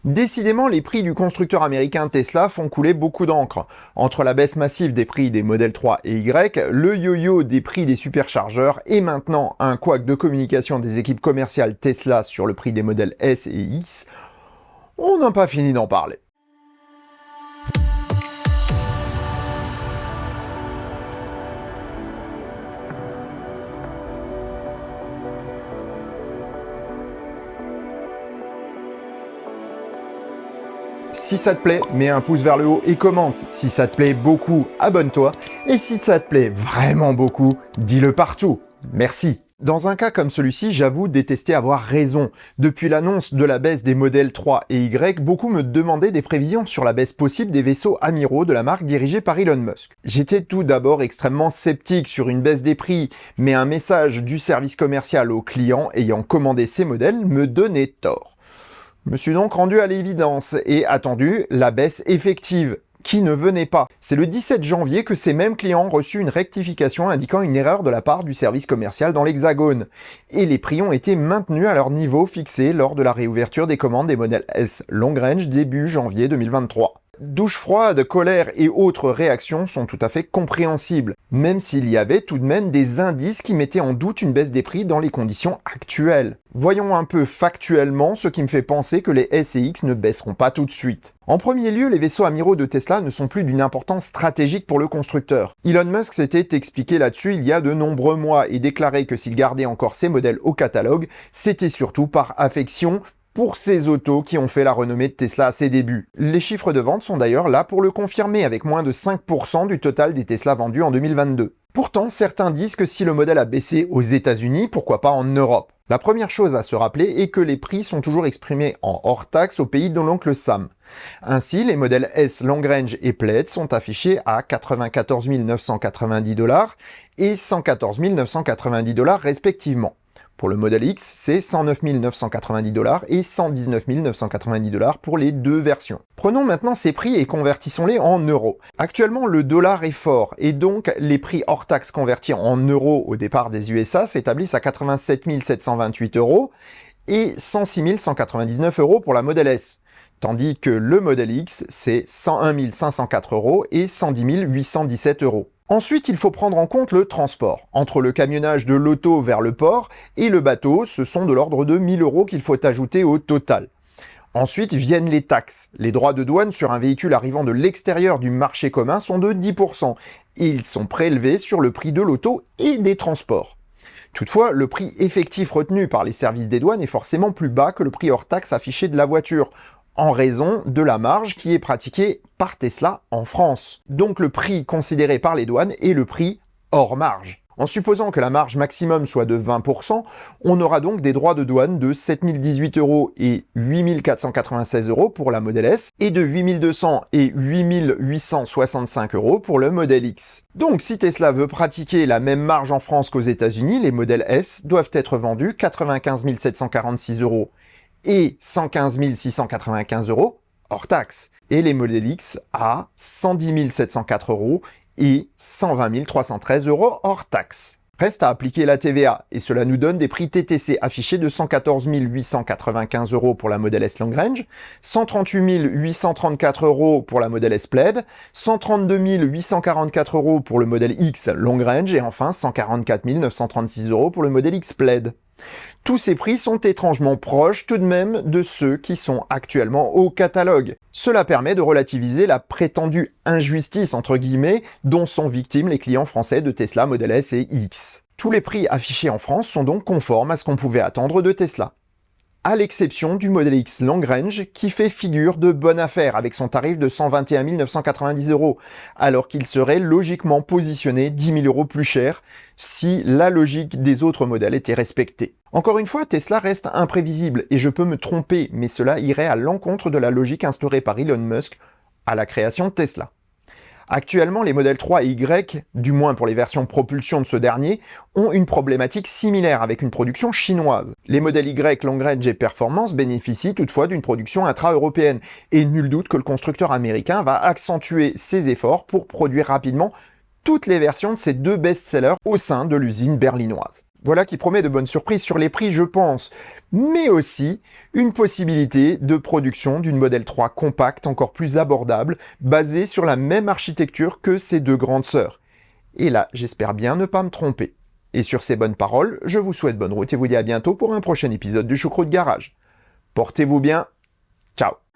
Décidément, les prix du constructeur américain Tesla font couler beaucoup d'encre. Entre la baisse massive des prix des modèles 3 et Y, le yo-yo des prix des superchargeurs et maintenant un couac de communication des équipes commerciales Tesla sur le prix des modèles S et X, on n'a pas fini d'en parler. Si ça te plaît, mets un pouce vers le haut et commente. Si ça te plaît beaucoup, abonne-toi. Et si ça te plaît vraiment beaucoup, dis-le partout. Merci. Dans un cas comme celui-ci, j'avoue détester avoir raison. Depuis l'annonce de la baisse des modèles 3 et Y, beaucoup me demandaient des prévisions sur la baisse possible des vaisseaux amiraux de la marque dirigée par Elon Musk. J'étais tout d'abord extrêmement sceptique sur une baisse des prix, mais un message du service commercial aux clients ayant commandé ces modèles me donnait tort. Je me suis donc rendu à l'évidence et attendu la baisse effective, qui ne venait pas. C'est le 17 janvier que ces mêmes clients ont reçu une rectification indiquant une erreur de la part du service commercial dans l'Hexagone. Et les prix ont été maintenus à leur niveau fixé lors de la réouverture des commandes des modèles S Long Range début janvier 2023. Douche froide, colère et autres réactions sont tout à fait compréhensibles, même s'il y avait tout de même des indices qui mettaient en doute une baisse des prix dans les conditions actuelles. Voyons un peu factuellement ce qui me fait penser que les S et X ne baisseront pas tout de suite. En premier lieu, les vaisseaux amiraux de Tesla ne sont plus d'une importance stratégique pour le constructeur. Elon Musk s'était expliqué là-dessus il y a de nombreux mois et déclaré que s'il gardait encore ces modèles au catalogue, c'était surtout par affection pour ces autos qui ont fait la renommée de Tesla à ses débuts. Les chiffres de vente sont d'ailleurs là pour le confirmer, avec moins de 5% du total des Tesla vendus en 2022. Pourtant, certains disent que si le modèle a baissé aux États-Unis, pourquoi pas en Europe? La première chose à se rappeler est que les prix sont toujours exprimés en hors taxe au pays de l'oncle Sam. Ainsi, les modèles S Long Range et Plaid sont affichés à 94 990 $ et 114 990 $ respectivement. Pour le modèle X, c'est 109 990 $ et 119 990 $ pour les deux versions. Prenons maintenant ces prix et convertissons-les en euros. Actuellement, le dollar est fort et donc les prix hors taxe convertis en euros au départ des USA s'établissent à 87 728 € et 106 199 € pour la modèle S. Tandis que le modèle X, c'est 101 504 € et 110 817 €. Ensuite, il faut prendre en compte le transport. Entre le camionnage de l'auto vers le port et le bateau, ce sont de l'ordre de 1000 € qu'il faut ajouter au total. Ensuite viennent les taxes. Les droits de douane sur un véhicule arrivant de l'extérieur du marché commun sont de 10%, et ils sont prélevés sur le prix de l'auto et des transports. Toutefois, le prix effectif retenu par les services des douanes est forcément plus bas que le prix hors taxe affiché de la voiture, en raison de la marge qui est pratiquée par Tesla en France. Donc le prix considéré par les douanes est le prix hors marge. En supposant que la marge maximum soit de 20%, on aura donc des droits de douane de 7 018 € et 8 496 € pour la modèle S et de 8 200 et 8 865 € pour le modèle X. Donc si Tesla veut pratiquer la même marge en France qu'aux États-Unis, les modèles S doivent être vendus 95 746 € et 115 695 € hors taxe, et les modèles X à 110 704 € et 120 313 € hors taxe. Reste à appliquer la TVA, et cela nous donne des prix TTC affichés de 114 895 € pour la modèle S Long Range, 138 834 € pour la modèle S Plaid, 132 844 € pour le modèle X Long Range, et enfin 144 936 € pour le modèle X Plaid. Tous ces prix sont étrangement proches tout de même de ceux qui sont actuellement au catalogue. Cela permet de relativiser la prétendue injustice entre guillemets dont sont victimes les clients français de Tesla Model S et X. Tous les prix affichés en France sont donc conformes à ce qu'on pouvait attendre de Tesla, à l'exception du modèle X Long Range qui fait figure de bonne affaire avec son tarif de 121 990 €, alors qu'il serait logiquement positionné 10 000 € plus cher si la logique des autres modèles était respectée. Encore une fois, Tesla reste imprévisible et je peux me tromper, mais cela irait à l'encontre de la logique instaurée par Elon Musk à la création de Tesla. Actuellement, les modèles 3 et Y, du moins pour les versions propulsion de ce dernier, ont une problématique similaire avec une production chinoise. Les modèles Y Long Range et Performance bénéficient toutefois d'une production intra-européenne, et nul doute que le constructeur américain va accentuer ses efforts pour produire rapidement toutes les versions de ces deux best-sellers au sein de l'usine berlinoise. Voilà qui promet de bonnes surprises sur les prix, je pense, mais aussi une possibilité de production d'une Model 3 compacte encore plus abordable, basée sur la même architecture que ses deux grandes sœurs. Et là, j'espère bien ne pas me tromper. Et sur ces bonnes paroles, je vous souhaite bonne route et vous dis à bientôt pour un prochain épisode du Choucroute Garage. Portez-vous bien, ciao.